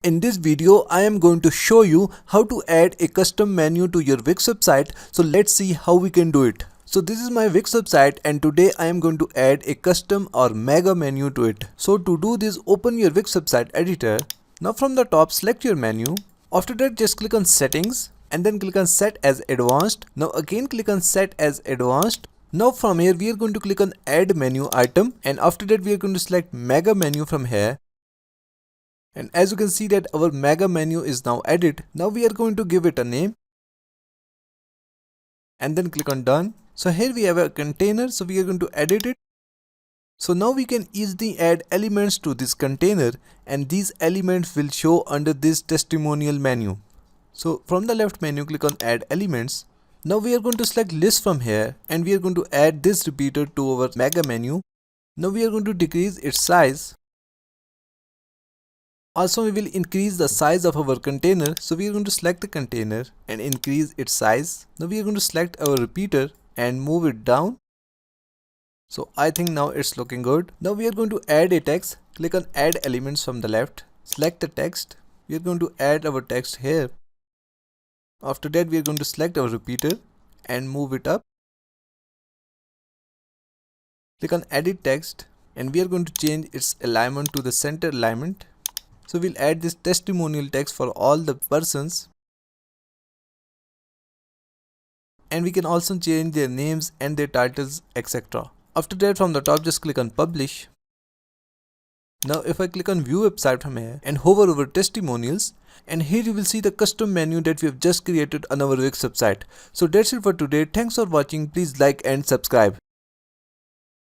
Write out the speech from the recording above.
In this video, I am going to show you how to add a custom menu to your Wix website. So let's see how we can do it. So this is my Wix website and today I am going to add a custom or mega menu to it. So to do this, open your Wix website editor. Now from the top, select your menu. After that, just click on settings and then click on set as advanced. Now again click on set as advanced. Now from here we are going to click on add menu item and after that we are going to select mega menu from here. And as you can see that our mega menu is now added. Now we are going to give it a name and then click on done. So here we have a container, so we are going to edit it. So now we can easily add elements to this container and these elements will show under this testimonial menu. So from the left menu, click on add elements. Now we are going to select list from here and we are going to add this repeater to our mega menu. Now we are going to decrease its size. Also we will increase the size of our container. So we are going to select the container and increase its size. Now we are going to select our repeater and move it down. So I think now it's looking good. Now we are going to add a text. Click on add elements from the left. Select the text. We are going to add our text here. After that we are going to select our repeater and move it up. Click on edit text and we are going to change its alignment to the center alignment. So we'll add this testimonial text for all the persons. And we can also change their names and their titles, etc. After that from the top just click on publish. Now if I click on view website from here and hover over testimonials, and here you will see the custom menu that we have just created on our Wix website. So that's it for today. Thanks for watching. Please like and subscribe.